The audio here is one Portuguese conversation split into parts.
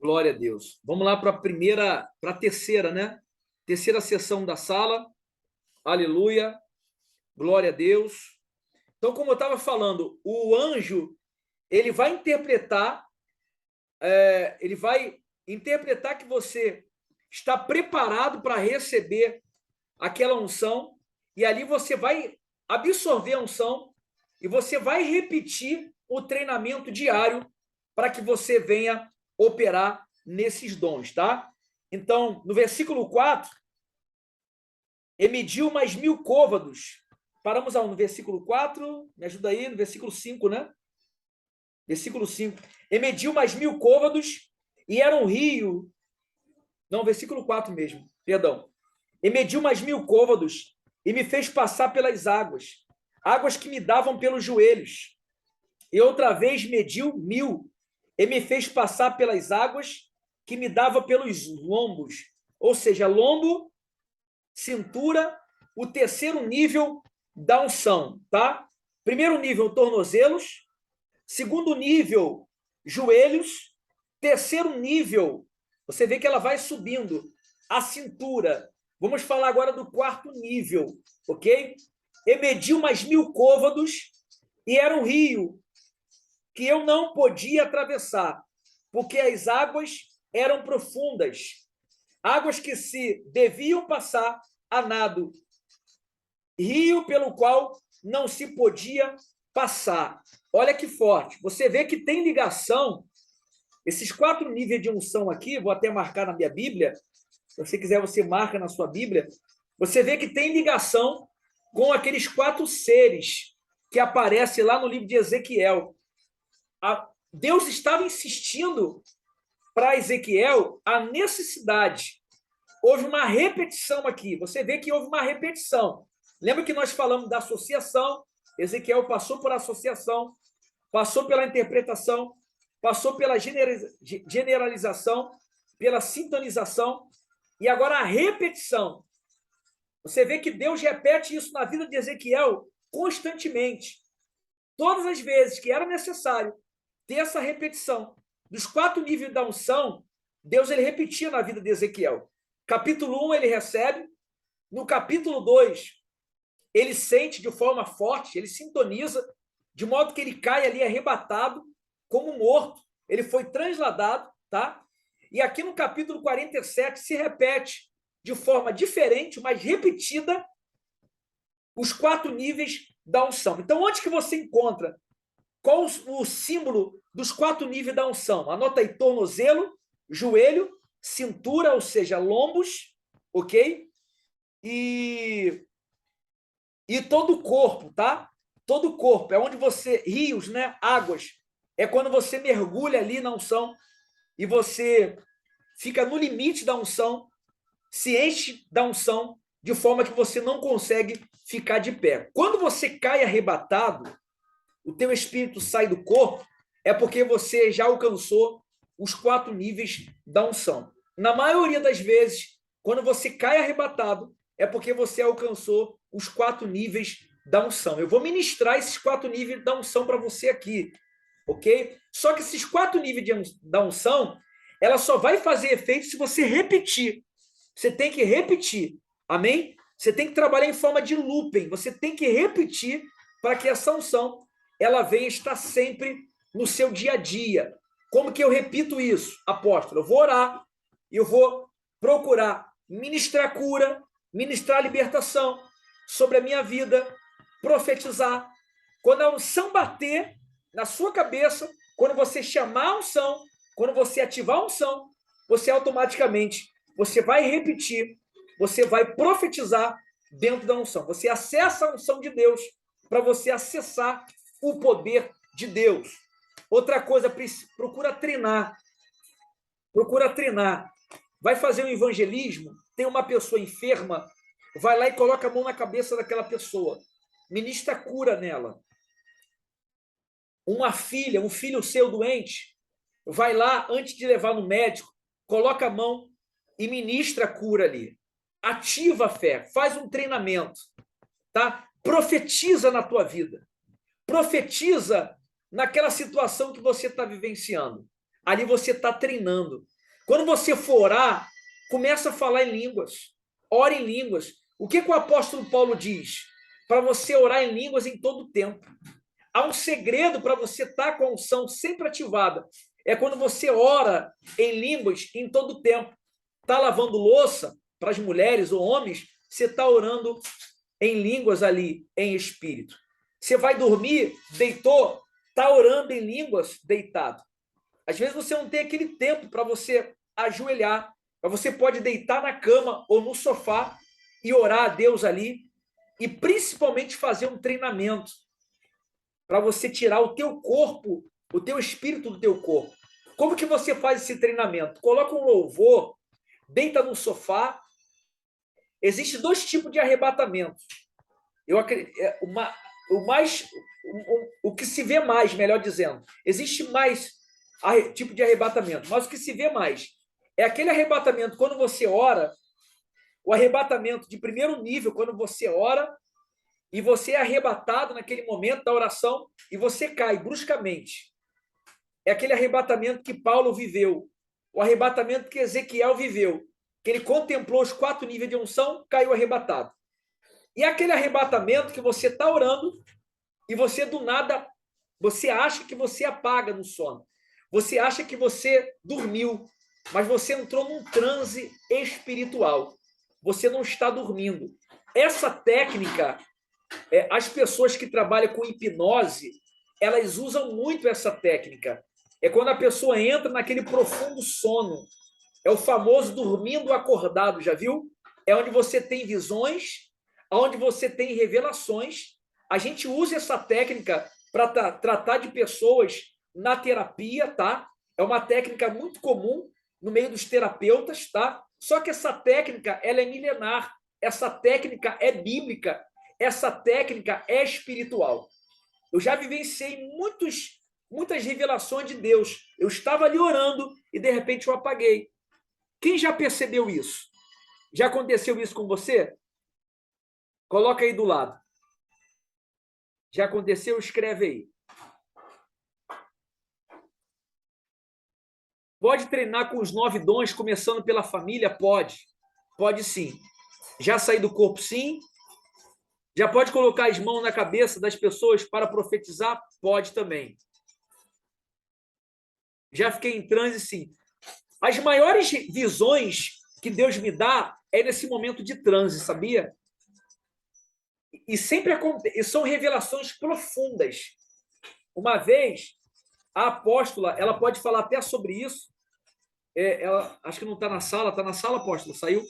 Glória a Deus. Vamos lá para a terceira, né? Terceira sessão da sala. Aleluia. Glória a Deus. Então, como eu estava falando, o anjo, ele vai interpretar, que você está preparado para receber aquela unção, e ali você vai absorver a unção e você vai repetir o treinamento diário para que você venha operar nesses dons, tá? Então, no versículo 4, e mediu mais 1000 côvados. Paramos no versículo 4, me ajuda aí, no versículo 5, né? Versículo 5. E mediu mais 1000 côvados, e era um rio. Não, versículo 4 mesmo, perdão. E mediu mais 1000 côvados, e me fez passar pelas águas, águas que me davam pelos joelhos. E outra vez mediu 1000, e me fez passar pelas águas que me dava pelos lombos. Ou seja, lombo, cintura, o terceiro nível da unção, tá? Primeiro nível, tornozelos. Segundo nível, joelhos. Terceiro nível, você vê que ela vai subindo, a cintura. Vamos falar agora do quarto nível, ok? E mediu mais 1000 côvados, e era um rio que eu não podia atravessar, porque as águas eram profundas, águas que se deviam passar a nado, rio pelo qual não se podia passar. Olha que forte. Você vê que tem ligação, esses 4 níveis de unção aqui, vou até marcar na minha Bíblia, se você quiser você marca na sua Bíblia, você vê que tem ligação com aqueles 4 seres que aparecem lá no livro de Ezequiel. Deus estava insistindo para Ezequiel a necessidade. Houve uma repetição aqui. Você vê que houve uma repetição. Lembra que nós falamos da associação? Ezequiel passou por associação, passou pela interpretação, passou pela generalização, pela sintonização, e agora a repetição. Você vê que Deus repete isso na vida de Ezequiel constantemente. Todas as vezes que era necessário ter essa repetição dos 4 níveis da unção, Deus ele repetia na vida de Ezequiel. Capítulo 1 ele recebe, no capítulo 2 ele sente de forma forte, ele sintoniza, de modo que ele cai ali arrebatado, como morto, ele foi transladado, tá? E aqui no capítulo 47 se repete de forma diferente, mas repetida, os 4 níveis da unção. Então, onde que você encontra? Qual o símbolo dos 4 níveis da unção? Anota aí: tornozelo, joelho, cintura, ou seja, lombos, ok? E todo o corpo, tá? Todo o corpo, é onde você, rios, né? Águas, é quando você mergulha ali na unção e você fica no limite da unção, se enche da unção, de forma que você não consegue ficar de pé. Quando você cai arrebatado, o teu espírito sai do corpo, é porque você já alcançou os 4 níveis da unção. Na maioria das vezes, quando você cai arrebatado, é porque você alcançou os 4 níveis da unção. Eu vou ministrar esses 4 níveis da unção para você aqui, ok? Só que esses 4 níveis da unção, ela só vai fazer efeito se você repetir. Você tem que repetir, amém? Você tem que trabalhar em forma de looping, você tem que repetir para que essa unção ela venha estar sempre no seu dia a dia. Como que eu repito isso, apóstolo? Eu vou orar, eu vou procurar ministrar cura, ministrar libertação sobre a minha vida, profetizar. Quando a unção bater na sua cabeça, quando você chamar a unção, quando você ativar a unção, você automaticamente, você vai repetir, você vai profetizar dentro da unção. Você acessa a unção de Deus para você acessar o poder de Deus. Outra coisa, procura treinar. Procura treinar. Vai fazer um evangelismo, tem uma pessoa enferma, vai lá e coloca a mão na cabeça daquela pessoa. Ministra cura nela. Uma filha, um filho seu doente, vai lá, antes de levar no médico, coloca a mão e ministra a cura ali. Ativa a fé, faz um treinamento, tá? Profetiza na tua vida. Profetiza naquela situação que você está vivenciando. Ali você está treinando. Quando você for orar, começa a falar em línguas. Ore em línguas. O que o apóstolo Paulo diz? Para você orar em línguas em todo o tempo. Há um segredo para você estar com a unção sempre ativada. É quando você ora em línguas em todo o tempo. Está lavando louça para as mulheres ou homens, você está orando em línguas ali, em espírito. Você vai dormir, deitou, está orando em línguas deitado. Às vezes você não tem aquele tempo para você ajoelhar, mas você pode deitar na cama ou no sofá e orar a Deus ali e principalmente fazer um treinamento para você tirar o teu corpo, o teu espírito do teu corpo. Como que você faz esse treinamento? Coloca um louvor, deita no sofá. Existem dois tipos de arrebatamento. O que se vê mais, melhor dizendo, existe mais tipo de arrebatamento, mas o que se vê mais é aquele arrebatamento quando você ora, o arrebatamento de primeiro nível, quando você ora e você é arrebatado naquele momento da oração e você cai bruscamente. É aquele arrebatamento que Paulo viveu, o arrebatamento que Ezequiel viveu, que ele contemplou os 4 níveis de unção, caiu arrebatado. E aquele arrebatamento que você está orando e você do nada, você acha que você apaga no sono. Você acha que você dormiu, mas você entrou num transe espiritual. Você não está dormindo. Essa técnica, as pessoas que trabalham com hipnose, elas usam muito essa técnica. É quando a pessoa entra naquele profundo sono. É o famoso dormindo acordado, já viu? É onde você tem visões, onde você tem revelações. A gente usa essa técnica para tratar de pessoas na terapia, tá? É uma técnica muito comum no meio dos terapeutas, tá? Só que essa técnica, ela é milenar. Essa técnica é bíblica. Essa técnica é espiritual. Eu já vivenciei muitas revelações de Deus. Eu estava ali orando e, de repente, eu apaguei. Quem já percebeu isso? Já aconteceu isso com você? Coloca aí do lado. Já aconteceu? Escreve aí. Pode treinar com os 9 dons, começando pela família? Pode. Pode sim. Já sair do corpo? Sim. Já pode colocar as mãos na cabeça das pessoas para profetizar? Pode também. Já fiquei em transe? Sim. As maiores visões que Deus me dá é nesse momento de transe, sabia? E sempre são revelações profundas. Uma vez, a apóstola, ela pode falar até sobre isso. Ela, acho que não está na sala. Está na sala, apóstola? Saiu?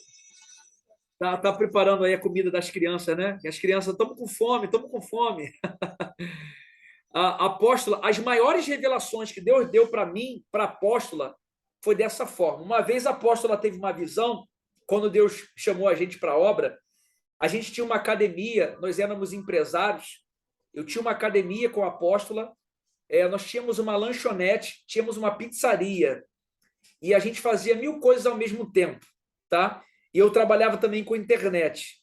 Tá preparando aí a comida das crianças, né? Que as crianças estão com fome, estamos com fome. A apóstola, as maiores revelações que Deus deu para mim, para a apóstola, foi dessa forma. Uma vez a apóstola teve uma visão, quando Deus chamou a gente para a obra, a gente tinha uma academia, nós éramos empresários, eu tinha uma academia com a apóstola, nós tínhamos uma lanchonete, tínhamos uma pizzaria, e a gente fazia 1000 coisas ao mesmo tempo, tá? E eu trabalhava também com internet,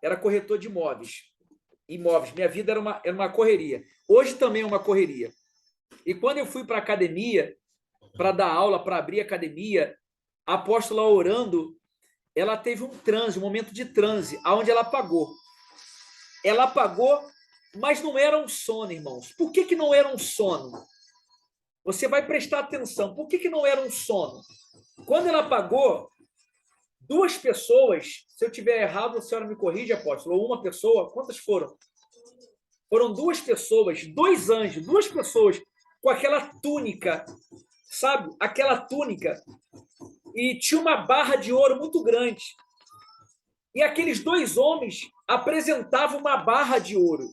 era corretor de imóveis. Minha vida era uma correria. Hoje também é uma correria. E quando eu fui para a academia, para dar aula, para abrir a academia, a apóstola orando, ela teve um transe, um momento de transe, aonde ela apagou. Ela apagou, mas não era um sono, irmãos. Por que não era um sono? Você vai prestar atenção. Por que não era um sono? Quando ela apagou, 2 pessoas, se eu tiver errado, a senhora me corrige, apóstolo, ou uma pessoa, quantas foram? Foram 2 pessoas, 2 anjos, 2 pessoas com aquela túnica, sabe? Aquela túnica. E tinha uma barra de ouro muito grande. E aqueles 2 homens apresentavam uma barra de ouro.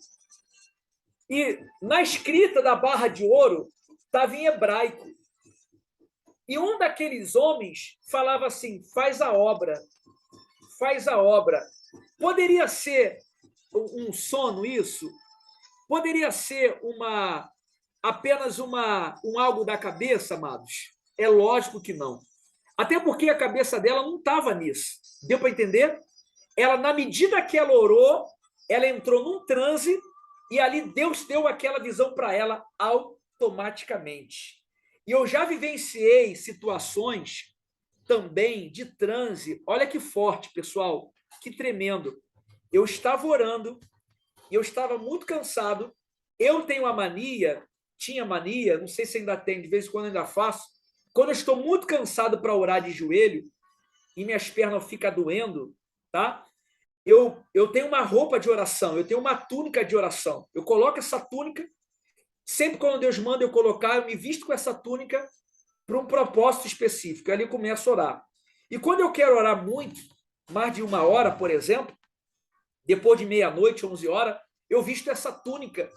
E na escrita da barra de ouro estava em hebraico. E um daqueles homens falava assim: faz a obra, faz a obra. Poderia ser um sono isso? Poderia ser apenas um algo da cabeça, amados? É lógico que não. Até porque a cabeça dela não estava nisso. Deu para entender? Ela, na medida que ela orou, ela entrou num transe e ali Deus deu aquela visão para ela automaticamente. E eu já vivenciei situações também de transe. Olha que forte, pessoal, que tremendo. Eu estava orando, eu estava muito cansado. Eu tenho a mania, tinha mania, não sei se ainda tem, de vez em quando ainda faço. Quando eu estou muito cansado para orar de joelho e minhas pernas ficam doendo, tá? Eu tenho uma roupa de oração, eu tenho uma túnica de oração. Eu coloco essa túnica, sempre quando Deus manda eu colocar, eu me visto com essa túnica para um propósito específico. Ali eu começo a orar. E quando eu quero orar muito, mais de 1 hora, por exemplo, depois de meia-noite, 11 horas, eu visto essa túnica.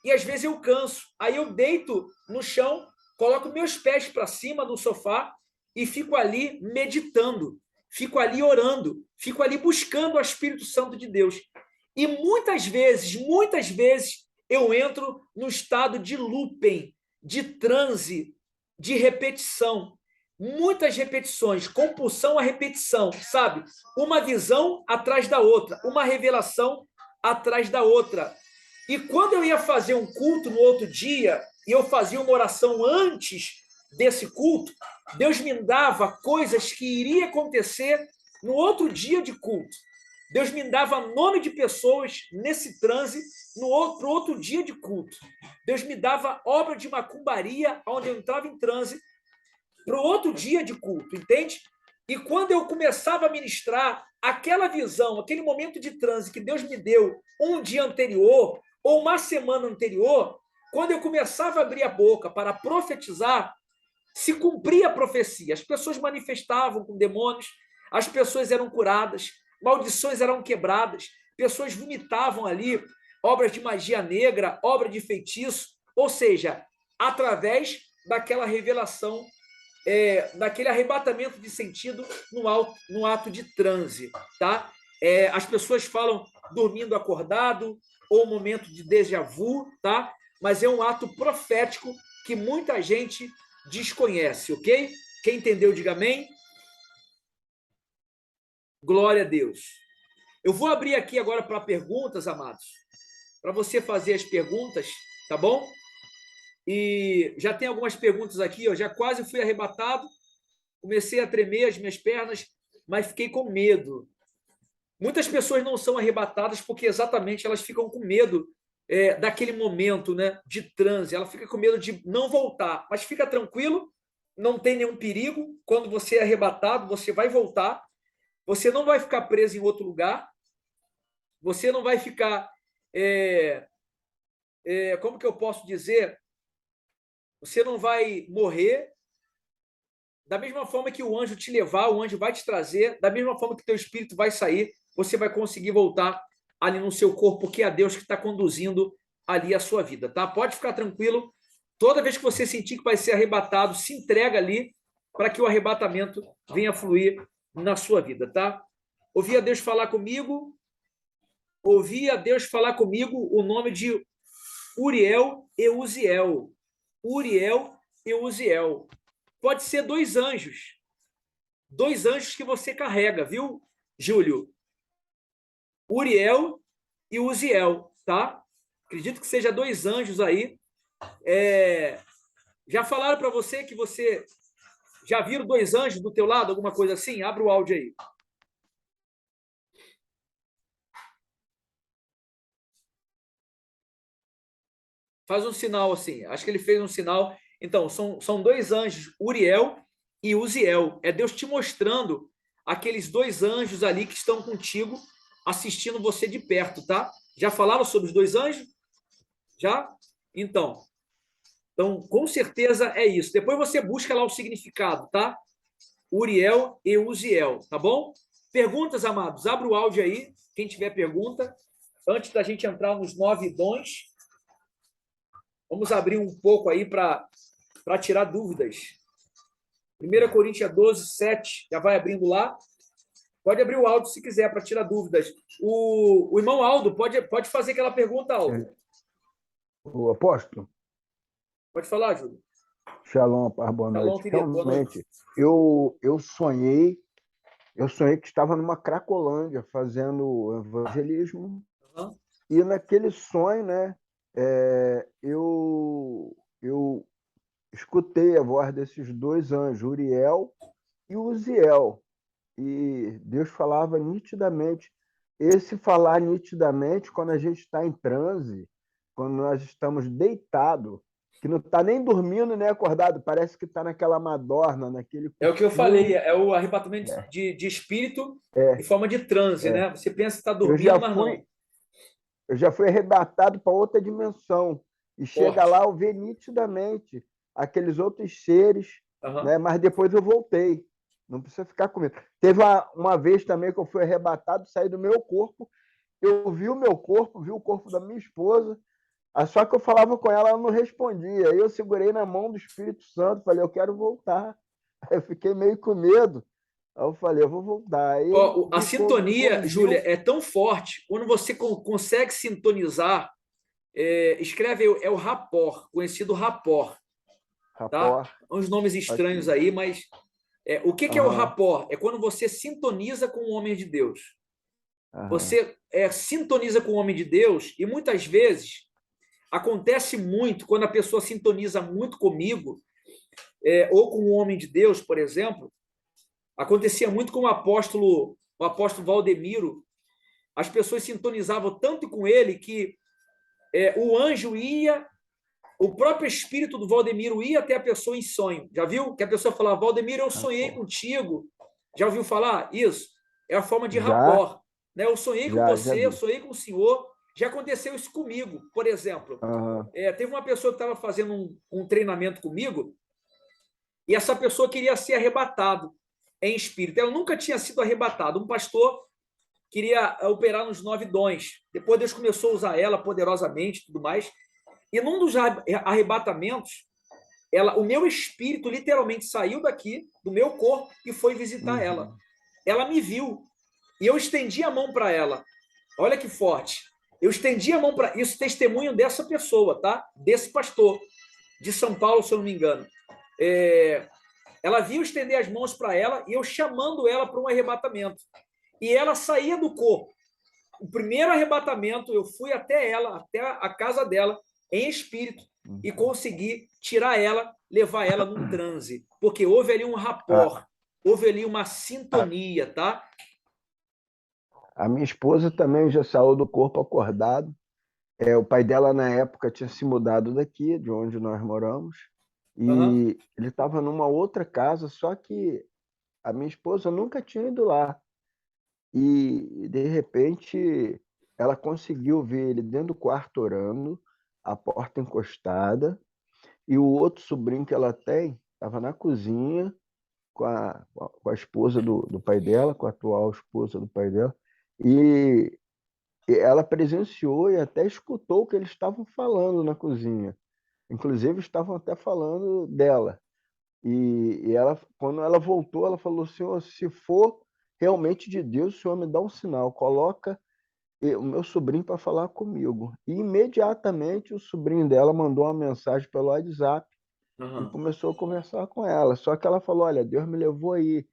E às vezes eu canso. Aí eu deito no chão, coloco meus pés para cima no sofá e fico ali meditando, fico ali orando, fico ali buscando o Espírito Santo de Deus. E muitas vezes, eu entro no estado de looping, de transe, de repetição. Muitas repetições, compulsão à repetição, sabe? Uma visão atrás da outra, uma revelação atrás da outra. E quando eu ia fazer um culto no outro dia, e eu fazia uma oração antes desse culto, Deus me dava coisas que iria acontecer no outro dia de culto. Deus me dava nome de pessoas nesse transe no outro dia de culto. Deus me dava obra de macumbaria, onde eu entrava em transe, para o outro dia de culto, entende? E quando eu começava a ministrar, aquela visão, aquele momento de transe que Deus me deu um dia anterior ou uma semana anterior, quando eu começava a abrir a boca para profetizar, se cumpria a profecia. As pessoas manifestavam com demônios, as pessoas eram curadas, maldições eram quebradas, pessoas vomitavam ali obras de magia negra, obra de feitiço, ou seja, através daquela revelação, daquele arrebatamento de sentido no ato de transe, tá? As pessoas falam dormindo acordado ou momento de déjà vu, tá? Mas é um ato profético que muita gente desconhece, ok? Quem entendeu, diga amém. Glória a Deus. Eu vou abrir aqui agora para perguntas, amados, para você fazer as perguntas, tá bom? E já tem algumas perguntas aqui, eu já quase fui arrebatado, comecei a tremer as minhas pernas, mas fiquei com medo. Muitas pessoas não são arrebatadas porque exatamente elas ficam com medo daquele momento, né, de transe. Ela fica com medo de não voltar. Mas fica tranquilo, não tem nenhum perigo. Quando você é arrebatado, você vai voltar. Você não vai ficar preso em outro lugar. Você não vai ficar... como que eu posso dizer? Você não vai morrer. Da mesma forma que o anjo te levar, o anjo vai te trazer. Da mesma forma que teu espírito vai sair, você vai conseguir voltar ali no seu corpo, porque é Deus que está conduzindo ali a sua vida, tá? Pode ficar tranquilo. Toda vez que você sentir que vai ser arrebatado, se entrega ali para que o arrebatamento venha fluir na sua vida, tá? Ouvi a Deus falar comigo, o nome de Uriel e Uziel. Uriel e Uziel. Pode ser dois anjos que você carrega, viu, Júlio? Uriel e Uziel, tá? Acredito que seja dois anjos aí. Já falaram para você que você já viram dois anjos do teu lado, alguma coisa assim? Abre o áudio aí. Faz um sinal assim. Acho que ele fez um sinal. Então, são dois anjos, Uriel e Uziel. É Deus te mostrando aqueles dois anjos ali que estão contigo, assistindo você de perto, tá? Já falaram sobre os dois anjos? Já? Então, com certeza é isso. Depois você busca lá o significado, tá? Uriel e Uziel, tá bom? Perguntas, amados? Abra o áudio aí, quem tiver pergunta. Antes da gente entrar nos 9 dons, vamos abrir um pouco aí para tirar dúvidas. 1 Coríntios 12, 7, já vai abrindo lá. Pode abrir o áudio se quiser para tirar dúvidas. O irmão Aldo, pode fazer aquela pergunta, Aldo. O apóstolo? Pode falar, Júlio. Shalom, paz, boa Shalom, noite. querido, boa noite. Realmente, eu sonhei que estava numa Cracolândia fazendo evangelismo. Uhum. E naquele sonho, né, eu escutei a voz desses dois anjos, Uriel e Uziel, e Deus falava nitidamente. Esse falar nitidamente, quando a gente está em transe, quando nós estamos deitados, que não está nem dormindo nem acordado, parece que está naquela madorna, naquele É o que eu falei, cochilo. é o arrebatamento É, de espírito em é, forma de transe, é. né? Você pensa que está Eu dormindo, já mas não. fui, eu já fui arrebatado para outra dimensão. E chega Forte. lá, eu ver nitidamente aqueles outros seres, Aham. né? Mas depois eu voltei. Não precisa ficar com medo. Teve uma vez também que eu fui arrebatado, saí do meu corpo. Eu vi o meu corpo, vi o corpo da minha esposa. Só que eu falava com ela, ela não respondia. Aí eu segurei na mão do Espírito Santo, falei, eu quero voltar. Aí eu fiquei meio com medo. Aí eu falei, eu vou voltar. Aí ele Ó, a me sintonia, Júlia, conduziu. é tão forte quando você consegue sintonizar. Escreve é o rapport, conhecido rapport, tá? Rapaz, Uns nomes estranhos aqui. aí, mas o que é o Aham, rapport? É quando você sintoniza com o homem de Deus. aham. Você sintoniza com o homem de Deus e muitas vezes acontece muito quando a pessoa sintoniza muito comigo ou com o homem de Deus, por exemplo. Acontecia muito com o apóstolo Valdemiro. As pessoas sintonizavam tanto com ele que o anjo ia, o próprio espírito do Valdemiro ia até a pessoa em sonho. Já viu? Que a pessoa falava, Valdemiro, eu sonhei Rapaz. contigo. Já ouviu falar? Isso. É a forma de Já, rapport. Né? Eu sonhei com já você, eu vi. sonhei com o senhor. Já aconteceu isso comigo, por exemplo. Aham, Teve uma pessoa que estava fazendo um treinamento comigo e essa pessoa queria ser arrebatado em espírito. Ela nunca tinha sido arrebatada. Um pastor queria operar nos 9 dons. Depois Deus começou a usar ela poderosamente e tudo mais. E num dos arrebatamentos, o meu espírito literalmente saiu daqui, do meu corpo, e foi visitar ela. uhum. Ela me viu. E eu estendi a mão para ela. Olha que forte. Eu estendi a mão para. Isso testemunho dessa pessoa, tá? Desse pastor, de São Paulo, se eu não me engano. Ela viu estender as mãos para ela e eu chamando ela para um arrebatamento. E ela saía do corpo. O primeiro arrebatamento, eu fui até ela, até a casa dela, em espírito, e Uhum. consegui tirar ela, levar ela num transe. Porque houve ali um A, rapport, houve ali uma a, sintonia, tá? a minha esposa também já saiu do corpo acordado. O pai dela, na época, tinha se mudado daqui, de onde nós moramos, Uhum. e ele estava numa outra casa, só que a minha esposa nunca tinha ido lá. E, de repente, ela conseguiu ver ele dentro do quarto orando, a porta encostada, e o outro sobrinho que ela tem estava na cozinha com a esposa do pai dela, com a atual esposa do pai dela, e ela presenciou e até escutou o que eles estavam falando na cozinha. Inclusive, estavam até falando dela. E ela, quando ela voltou, ela falou: Senhor, se for realmente de Deus, o Senhor me dá um sinal, coloca o meu sobrinho para falar comigo. E imediatamente o sobrinho dela mandou uma mensagem pelo WhatsApp e Uhum. começou a conversar com ela. Só que ela falou: Olha, Deus me levou aí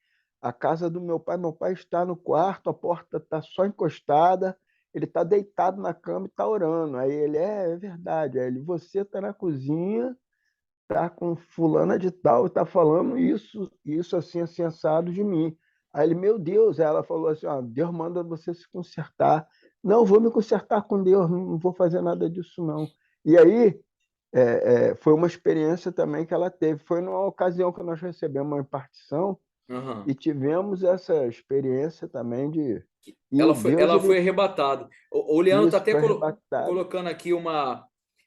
à casa do meu pai está no quarto, a porta está só encostada, ele está deitado na cama e está orando. Aí ele: É verdade. Aí ele: Você está na cozinha, tá com fulana de tal e tá falando isso assim, assim, assado de mim. Aí ele: Meu Deus. Aí ela falou assim: Ó, Deus manda você se consertar. Não, vou me consertar com Deus, não vou fazer nada disso, não. E aí, foi uma experiência também que ela teve. Foi numa ocasião que nós recebemos uma impartição Uhum. e tivemos essa experiência também de. E Deus, Ela foi ele. arrebatada. O Leandro está Isso, até foi arrebatado. colocando aqui uma.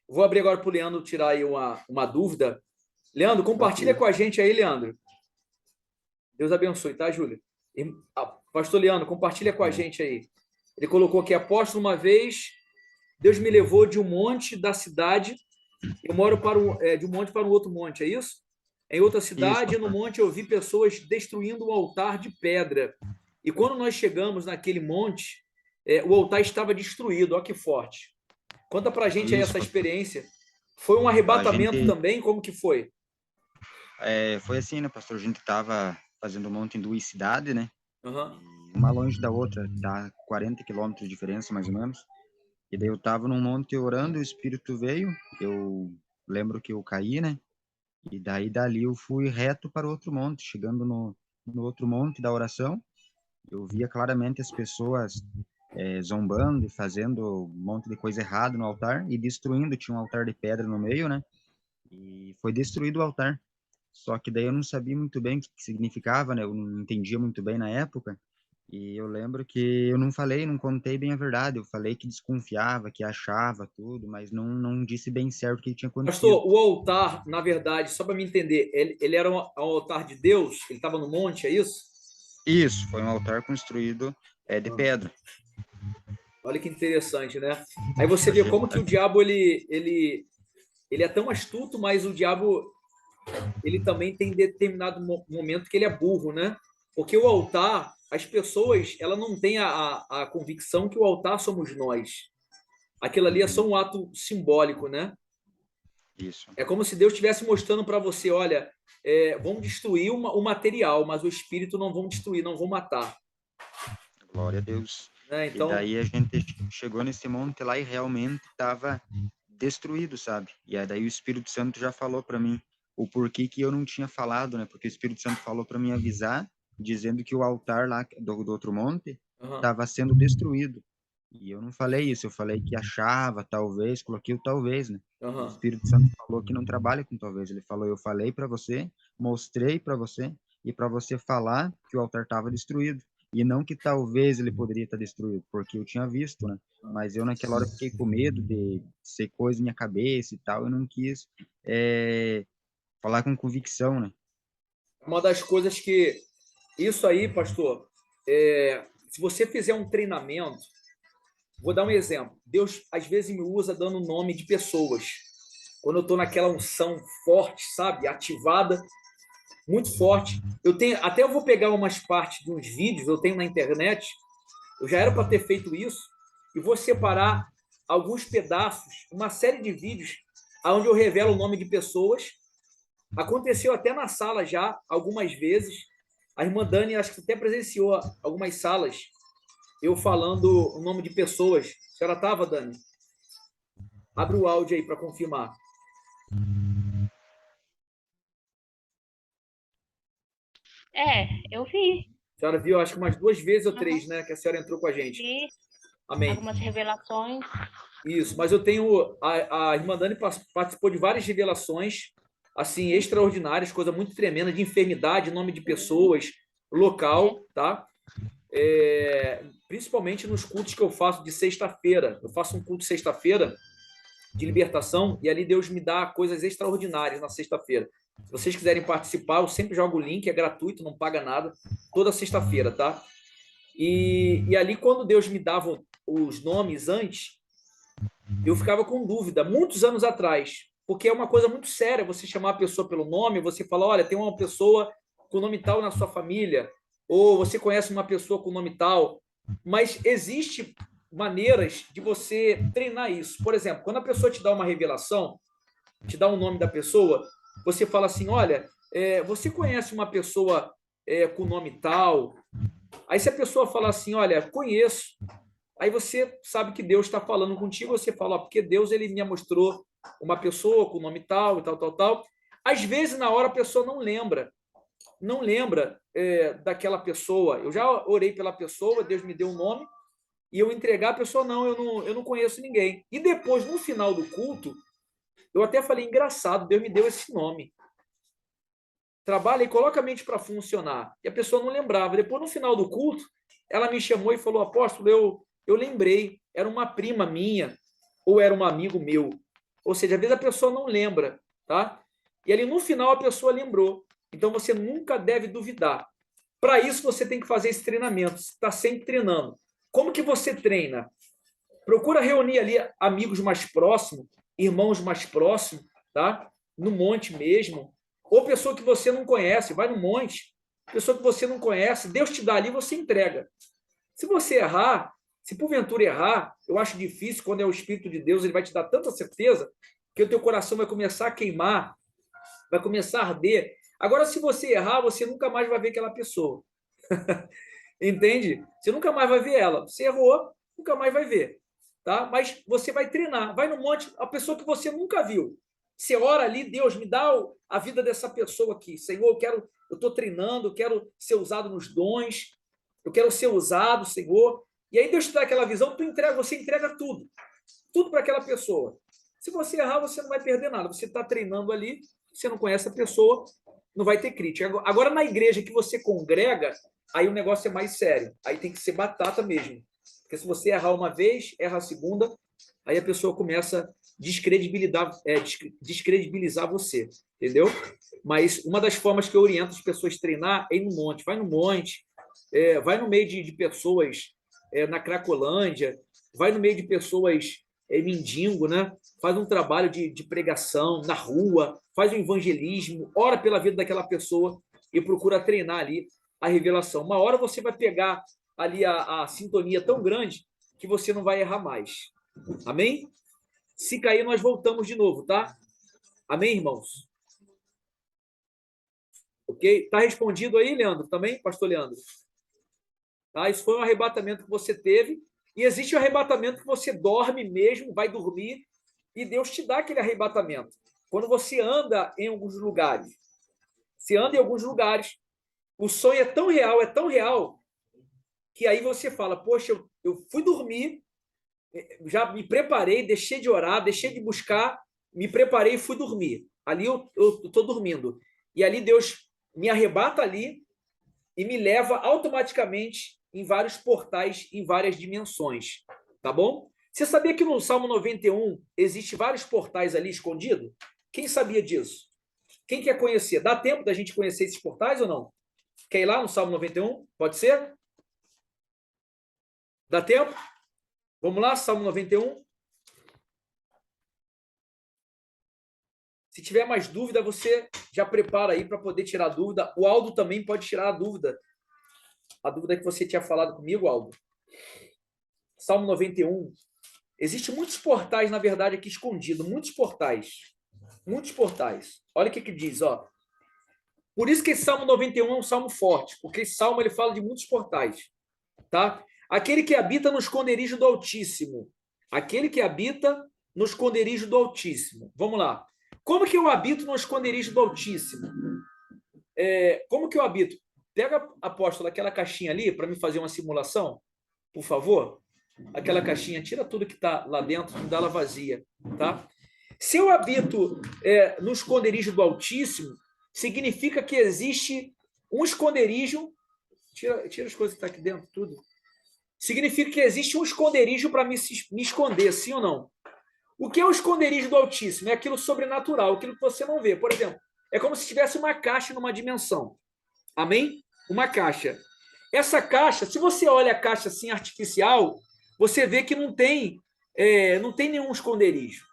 Vou abrir agora para o Leandro tirar aí uma dúvida. Leandro, compartilha Aqui. com a gente aí, Leandro. Deus abençoe, tá, Júlia? Pastor Leandro, compartilha com a Uhum. gente aí. Ele colocou aqui, apóstolo, uma vez, Deus me levou de um monte da cidade, eu moro de um monte para um outro monte, é isso? Em outra Isso, cidade, no pastor. monte, eu vi pessoas destruindo um altar de pedra. E quando nós chegamos naquele monte, o altar estava destruído. Olha que forte. Conta pra gente aí Isso, essa pastor. experiência. Foi um A arrebatamento gente, também? Como que foi? foi assim, né, pastor? A gente tava fazendo um monte em duas cidades, né? Uhum. Uma longe da outra, dá 40 quilômetros de diferença, mais ou menos. E daí eu tava num monte orando, o Espírito veio, eu lembro que eu caí, né? E daí, dali, eu fui reto para o outro monte. Chegando no outro monte da oração, eu via claramente as pessoas zombando e fazendo um monte de coisa errada no altar e destruindo. Tinha um altar de pedra no meio, né? E foi destruído o altar. Só que daí eu não sabia muito bem o que significava, né? Eu não entendia muito bem na época. E eu lembro que eu não falei, não contei bem a verdade. Eu falei que desconfiava, que achava tudo, mas não disse bem certo o que tinha acontecido. Pastor, o altar, na verdade, só para me entender, ele era um altar de Deus? Ele estava no monte, é isso? Isso, foi um altar construído de Ah, pedra. olha que interessante, né? Aí você vê Achei, como que o diabo ele é tão astuto, mas o diabo ele também tem determinado momento que ele é burro, né? Porque o altar, as pessoas, ela não tem a convicção que o altar somos nós. Aquilo ali é só uhum, um ato simbólico, né? isso. É como se Deus estivesse mostrando para você, olha, vamos destruir o material, mas o espírito não vão destruir, não vão matar. Glória a Deus. Né? E Então, daí a gente chegou nesse monte lá e realmente estava destruído, sabe? E aí daí o Espírito Santo já falou para mim o porquê que eu não tinha falado, né? Porque o Espírito Santo falou para mim avisar, dizendo que o altar lá do outro monte uhum, estava sendo destruído. E eu não falei isso, eu falei que achava, talvez, coloquei o talvez, né? E o uhum. Espírito Santo falou que não trabalha com talvez. Ele falou, eu falei para você, mostrei para você, e para você falar que o altar estava destruído. E não que talvez ele poderia estar destruído, porque eu tinha visto, né? Mas eu naquela hora fiquei com medo de ser coisa na minha cabeça e tal, eu não quis falar com convicção, né? Uma das coisas que isso aí, pastor, se você fizer um treinamento, vou dar um exemplo. Deus às vezes me usa dando nome de pessoas. Quando eu estou naquela unção forte, sabe, ativada, muito forte. Eu tenho, até eu vou pegar umas partes de uns vídeos, eu tenho na internet. Eu já era para ter feito isso e vou separar alguns pedaços, uma série de vídeos onde eu revelo o nome de pessoas. Aconteceu até na sala já algumas vezes. A irmã Dani acho que até presenciou algumas salas eu falando o nome de pessoas. A senhora estava, Dani? Abre o áudio aí para confirmar. Eu vi. A senhora viu, acho que umas 2 vezes ou Uhum. 3, né? Que a senhora entrou com a gente. Vi Amém. algumas revelações. Isso, mas eu tenho. A irmã Dani participou de várias revelações, assim, extraordinárias, coisa muito tremenda, de enfermidade, nome de pessoas, local, tá? Principalmente nos cultos que eu faço de sexta-feira. Eu faço um culto sexta-feira de libertação e ali Deus me dá coisas extraordinárias na sexta-feira. Se vocês quiserem participar, eu sempre jogo o link, é gratuito, não paga nada, toda sexta-feira, tá? E ali, quando Deus me dava os nomes antes, eu ficava com dúvida, muitos anos atrás, porque é uma coisa muito séria você chamar a pessoa pelo nome, você falar, olha, tem uma pessoa com nome tal na sua família, ou você conhece uma pessoa com nome tal, mas existe maneiras de você treinar isso. Por exemplo, quando a pessoa te dá uma revelação, te dá o nome da pessoa, você fala assim, olha, você conhece uma pessoa com nome tal? Aí se a pessoa fala assim, olha, conheço, aí você sabe que Deus está falando contigo, você fala, ó, porque Deus ele me mostrou uma pessoa com nome tal e tal, tal, tal. Às vezes, na hora, a pessoa não lembra daquela pessoa. Eu já orei pela pessoa, Deus me deu um nome, e eu entregar a pessoa, eu não conheço ninguém. E depois, no final do culto, eu até falei, engraçado, Deus me deu esse nome. Trabalha e coloca a mente para funcionar. E a pessoa não lembrava. Depois, no final do culto, ela me chamou e falou, apóstolo, eu lembrei, era uma prima minha, ou era um amigo meu. Ou seja, às vezes a pessoa não lembra, tá? E ali no final a pessoa lembrou. Então você nunca deve duvidar. Para isso você tem que fazer esse treinamento, está sempre treinando. Como que você treina? Procura reunir ali amigos mais próximos, irmãos mais próximos, tá? No monte mesmo, ou pessoa que você não conhece, vai no monte, pessoa que você não conhece, Deus te dá ali, você entrega. Se você errar, se porventura errar, eu acho difícil, quando é o Espírito de Deus, ele vai te dar tanta certeza que o teu coração vai começar a queimar, vai começar a arder. Agora, se você errar, você nunca mais vai ver aquela pessoa. Entende? Você nunca mais vai ver ela. Você errou, nunca mais vai ver. Tá? Mas você vai treinar. Vai no monte, a pessoa que você nunca viu. Você ora ali, Deus, me dá a vida dessa pessoa aqui. Senhor, eu estou treinando, eu quero ser usado nos dons, eu quero ser usado, Senhor. E aí Deus te dá aquela visão, você entrega tudo. Tudo para aquela pessoa. Se você errar, você não vai perder nada. Você está treinando ali, você não conhece a pessoa, não vai ter crítica. Agora, na igreja que você congrega, aí o negócio é mais sério. Aí tem que ser batata mesmo. Porque se você errar uma vez, erra a segunda, aí a pessoa começa a descredibilizar você, entendeu? Mas uma das formas que eu oriento as pessoas a treinar é ir no monte. Vai no monte, vai no meio de pessoas na Cracolândia, vai no meio de pessoas mendigo, né? Faz um trabalho de pregação na rua, faz um evangelismo, ora pela vida daquela pessoa e procura treinar ali a revelação. Uma hora você vai pegar ali a sintonia tão grande que você não vai errar mais. Amém? Se cair, nós voltamos de novo, tá? Amém, irmãos? Ok? Tá respondido aí, Leandro? Também, pastor Leandro? Tá? Isso foi um arrebatamento que você teve. E existe o arrebatamento que você dorme mesmo, vai dormir, e Deus te dá aquele arrebatamento. Quando você anda em alguns lugares, o sonho é tão real, que aí você fala, poxa, eu fui dormir, já me preparei, deixei de orar, deixei de buscar, me preparei e fui dormir. Ali eu estou dormindo. E ali Deus me arrebata ali e me leva automaticamente em vários portais, em várias dimensões. Tá bom? Você sabia que no Salmo 91 existe vários portais ali escondidos? Quem sabia disso? Quem quer conhecer? Dá tempo da gente conhecer esses portais ou não? Quer ir lá no Salmo 91? Pode ser? Dá tempo? Vamos lá, Salmo 91. Se tiver mais dúvida, você já prepara aí para poder tirar a dúvida. O Aldo também pode tirar a dúvida. A dúvida que você tinha falado comigo, Aldo. Salmo 91. Existem muitos portais, na verdade, aqui escondidos. Muitos portais. Muitos portais. Olha o que diz, ó. Por isso que esse Salmo 91 é um salmo forte, porque esse salmo ele fala de muitos portais. Tá? Aquele que habita no esconderijo do Altíssimo. Aquele que habita no esconderijo do Altíssimo. Vamos lá. Como que eu habito no esconderijo do Altíssimo? Como que eu habito? Pega, apóstolo, aquela caixinha ali para me fazer uma simulação, por favor. Aquela caixinha, tira tudo que está lá dentro, não dá ela vazia, tá? Se eu habito no esconderijo do Altíssimo, significa que existe um esconderijo. Tira as coisas que estão aqui dentro, tudo. Significa que existe um esconderijo para me esconder, sim ou não? O que é o esconderijo do Altíssimo? É aquilo sobrenatural, aquilo que você não vê. Por exemplo, é como se tivesse uma caixa numa dimensão. Amém? Uma caixa. Essa caixa, se você olha a caixa assim artificial, você vê que não tem nenhum esconderijo,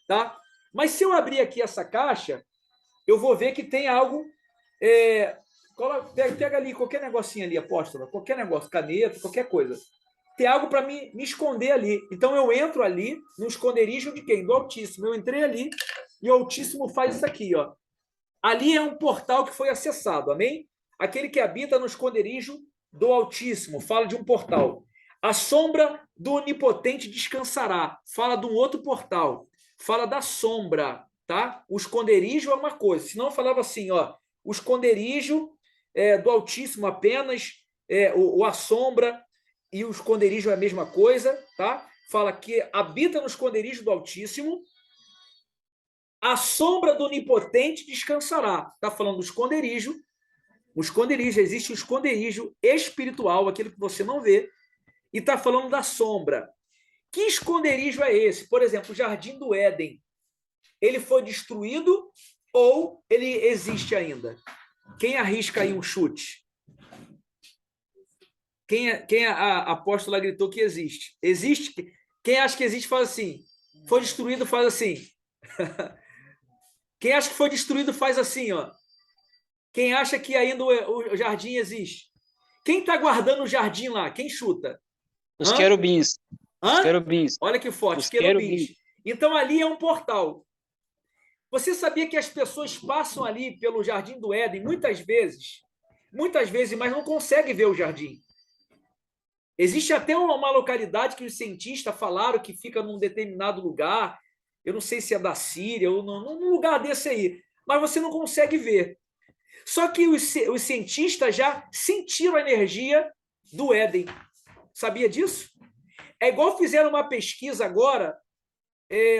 tá? Mas se eu abrir aqui essa caixa, eu vou ver que tem algo. Pega ali qualquer negocinho ali, apóstola, qualquer negócio, caneta, qualquer coisa. Tem algo para me esconder ali. Então eu entro ali no esconderijo de quem? Do Altíssimo. Eu entrei ali e o Altíssimo faz isso aqui, ó. Ali é um portal que foi acessado, amém? Aquele que habita no esconderijo do Altíssimo, fala de um portal. A sombra do Onipotente descansará, fala de um outro portal. Fala da sombra, tá? O esconderijo é uma coisa, senão eu falava assim, ó, o esconderijo do Altíssimo apenas, a sombra e o esconderijo é a mesma coisa, tá? Fala que habita no esconderijo do Altíssimo, a sombra do Onipotente descansará. Está falando do esconderijo. O esconderijo, existe o esconderijo espiritual, aquilo que você não vê, e está falando da sombra. Que esconderijo é esse? Por exemplo, o Jardim do Éden. Ele foi destruído ou ele existe ainda? Quem arrisca aí um chute? Quem a apóstola gritou que existe? Existe? Quem acha que existe faz assim. Foi destruído, faz assim. Quem acha que foi destruído faz assim, ó. Quem acha que ainda o jardim existe? Quem está guardando o jardim lá? Quem chuta? Os querubins. Os querubins. Olha que forte, os querubins. Então ali é um portal. Você sabia que as pessoas passam ali pelo Jardim do Éden muitas vezes, mas não conseguem ver o jardim. Existe até uma localidade que os cientistas falaram que fica num determinado lugar. eu não sei se é da Síria, ou num lugar desse aí, mas você não consegue ver. Só que os cientistas já sentiram a energia do Éden. Sabia disso? É igual fizeram uma pesquisa agora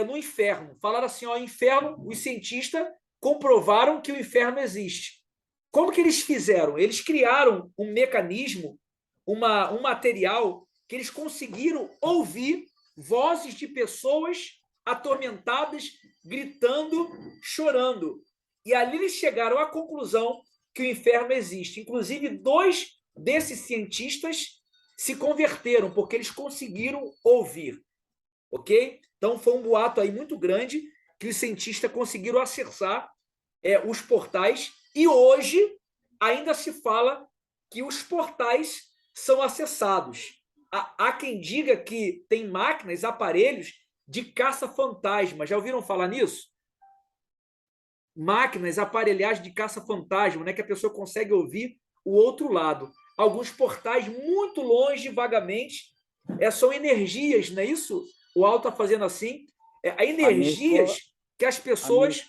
no inferno. Falaram assim, ó, inferno, os cientistas comprovaram que o inferno existe. Como que eles fizeram? Eles criaram um mecanismo, um material que eles conseguiram ouvir vozes de pessoas atormentadas, gritando, chorando. E ali eles chegaram à conclusão que o inferno existe. Inclusive, 2 desses cientistas se converteram, porque eles conseguiram ouvir. Ok? Então, foi um boato aí muito grande que os cientistas conseguiram acessar os portais, e hoje ainda se fala que os portais são acessados. Há quem diga que tem máquinas, aparelhos de caça-fantasma. Já ouviram falar nisso? Máquinas, aparelhagens de caça-fantasma, né, que a pessoa consegue ouvir o outro lado. Alguns portais muito longe, vagamente, são energias, não é isso? O Alto está fazendo assim. Há energias que as pessoas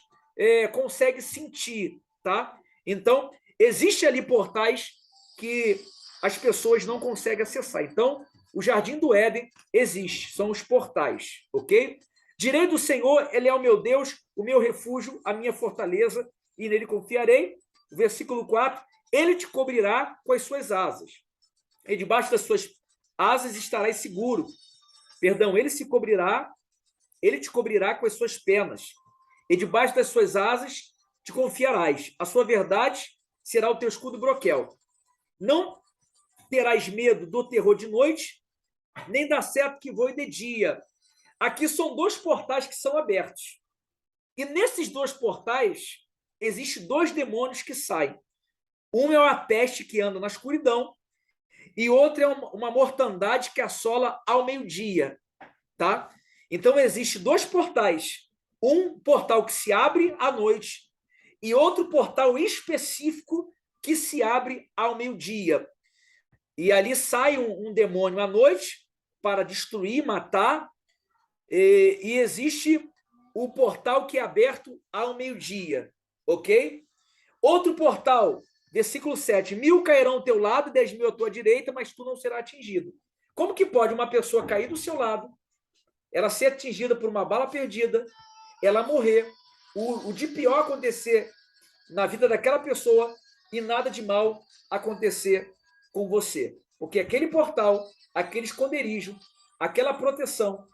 conseguem sentir, tá? Então, existe ali portais que as pessoas não conseguem acessar. Então, o Jardim do Éden existe, são os portais, ok? Direi do Senhor, ele é o meu Deus, o meu refúgio, a minha fortaleza, e nele confiarei. Versículo 4, ele te cobrirá com as suas asas, e debaixo das suas asas estarás seguro. Perdão, ele te cobrirá com as suas penas, e debaixo das suas asas te confiarás. A sua verdade será o teu escudo broquel. Não terás medo do terror de noite, nem da seta que voe de dia. Aqui são 2 portais que são abertos. E nesses 2 portais, existem 2 demônios que saem. Um é a peste que anda na escuridão, e outro é uma mortandade que assola ao meio-dia. Tá? Então, existem 2 portais. Um portal que se abre à noite e outro portal específico que se abre ao meio-dia. E ali sai um demônio à noite para destruir, matar, e existe o portal que é aberto ao meio-dia, ok? Outro portal, versículo 7, 1000 cairão ao teu lado, 10.000 à tua direita, mas tu não serás atingido. Como que pode uma pessoa cair do seu lado, ela ser atingida por uma bala perdida, ela morrer, o de pior acontecer na vida daquela pessoa e nada de mal acontecer com você? Porque aquele portal, aquele esconderijo, aquela proteção,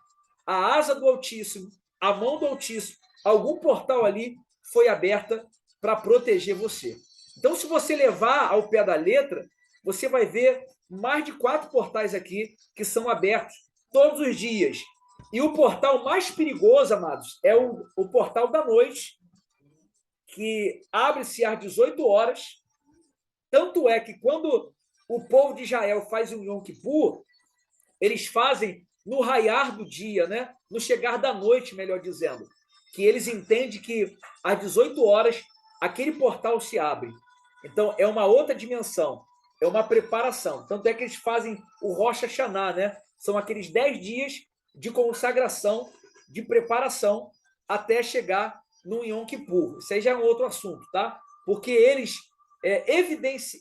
a asa do Altíssimo, a mão do Altíssimo, algum portal ali foi aberta para proteger você. Então, se você levar ao pé da letra, você vai ver mais de 4 portais aqui que são abertos todos os dias. E o portal mais perigoso, amados, é o portal da noite, que abre-se às 18 horas. Tanto é que quando o povo de Israel faz o Yom Kippur, eles fazem no raiar do dia, né? No chegar da noite, melhor dizendo, que eles entendem que às 18 horas aquele portal se abre. Então, é uma outra dimensão, é uma preparação. Tanto é que eles fazem o Rosh Hashanah, né? São aqueles 10 dias de consagração, de preparação, até chegar no Yom Kippur. Isso aí já é um outro assunto, tá? Porque eles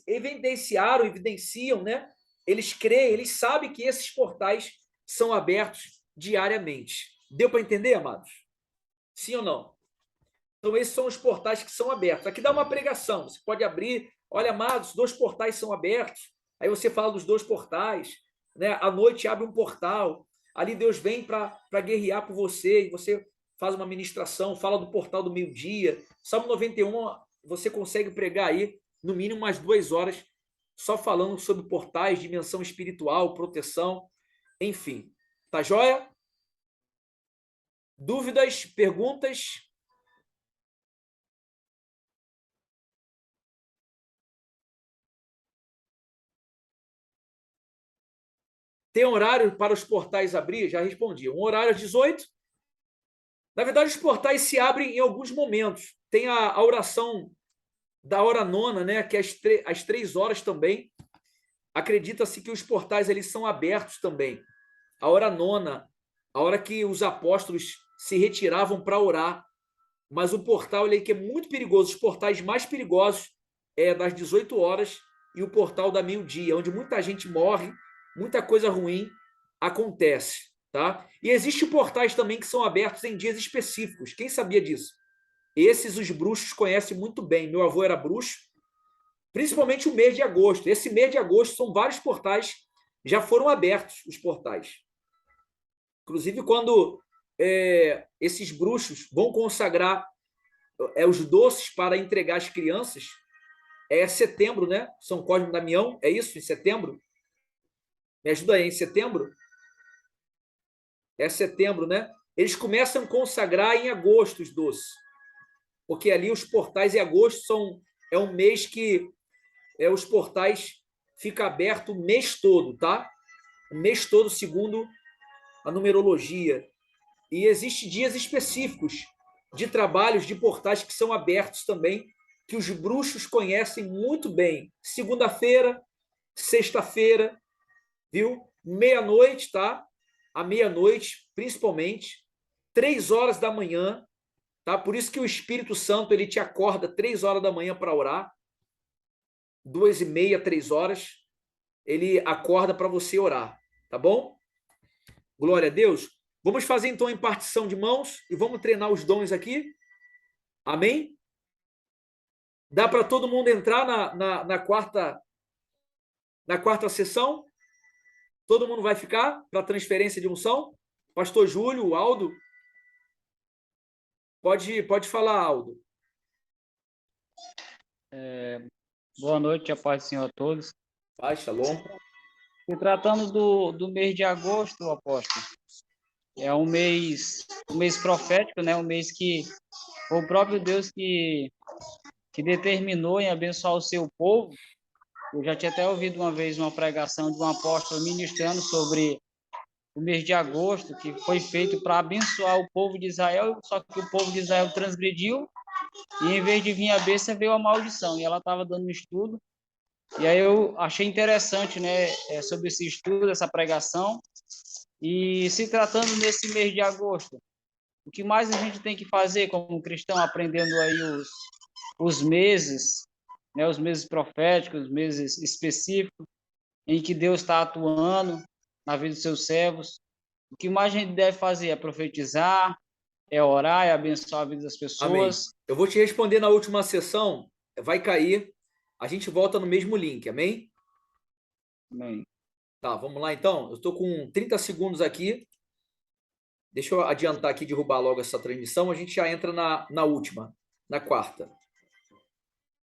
evidenciam, né? Eles creem, eles sabem que esses portais são abertos diariamente. Deu para entender, amados? Sim ou não? Então, esses são os portais que são abertos. Aqui dá uma pregação. Você pode abrir. Olha, amados, 2 portais são abertos. Aí você fala dos 2 portais. Né? À noite abre um portal. Ali Deus vem para guerrear por você. E você faz uma ministração, fala do portal do meio-dia. Salmo 91, você consegue pregar aí, no mínimo, umas 2 horas, só falando sobre portais, dimensão espiritual, proteção, enfim. Tá joia? Dúvidas, perguntas? Tem horário para os portais abrir? Já respondi. Um horário às 18. Na verdade, os portais se abrem em alguns momentos. Tem a oração da hora nona, né, que é às 3 horas também. Acredita-se que os portais eles são abertos também. A hora nona, a hora que os apóstolos se retiravam para orar. Mas o portal ele que é muito perigoso. Os portais mais perigosos é das 18 horas e o portal da meio-dia, onde muita gente morre, muita coisa ruim acontece, tá? E existem portais também que são abertos em dias específicos. Quem sabia disso? Esses os bruxos conhecem muito bem. Meu avô era bruxo, principalmente o mês de agosto. Esse mês de agosto são vários portais, já foram abertos os portais. Inclusive, quando esses bruxos vão consagrar os doces para entregar às crianças, é setembro, né? São Cosme e Damião, é isso? Em setembro? Me ajuda aí, em setembro? É setembro, né? Eles começam a consagrar em agosto os doces, porque ali os portais em agosto é um mês que os portais ficam abertos o mês todo, tá? O mês todo, segundo a numerologia. E existem dias específicos de trabalhos de portais que são abertos também, que os bruxos conhecem muito bem. Segunda-feira, sexta-feira, viu? Meia-noite, tá? À meia-noite, principalmente, 3 horas da manhã, tá? Por isso que o Espírito Santo ele te acorda 3 horas da manhã para orar, 2h30, 3 horas, ele acorda para você orar, tá bom? Glória a Deus. Vamos fazer então a impartição de mãos e vamos treinar os dons aqui. Amém? Dá para todo mundo entrar na quarta sessão? Todo mundo vai ficar para transferência de unção? Pastor Júlio, o Aldo? Pode falar, Aldo. Boa noite, a paz do Senhor a todos. Paz, shalom. Se tratando do mês de agosto, apóstolo, é um mês profético, né? Um mês que foi o próprio Deus que determinou em abençoar o seu povo. Eu já tinha até ouvido uma vez uma pregação de um apóstolo ministrando sobre o mês de agosto, que foi feito para abençoar o povo de Israel, só que o povo de Israel transgrediu, e em vez de vir a bênção, veio a maldição. E ela estava dando um estudo, e aí eu achei interessante, né, sobre esse estudo, essa pregação. E se tratando nesse mês de agosto, o que mais a gente tem que fazer como cristão, aprendendo aí os meses, né, os meses proféticos, os meses específicos, em que Deus está atuando na vida dos seus servos. O que mais a gente deve fazer é profetizar, é orar, é abençoar a vida das pessoas. Amém. Eu vou te responder na última sessão, vai cair, a gente volta no mesmo link, amém? Amém. Tá, vamos lá então. Eu estou com 30 segundos aqui. Deixa eu adiantar aqui, derrubar logo essa transmissão. A gente já entra na última, na quarta.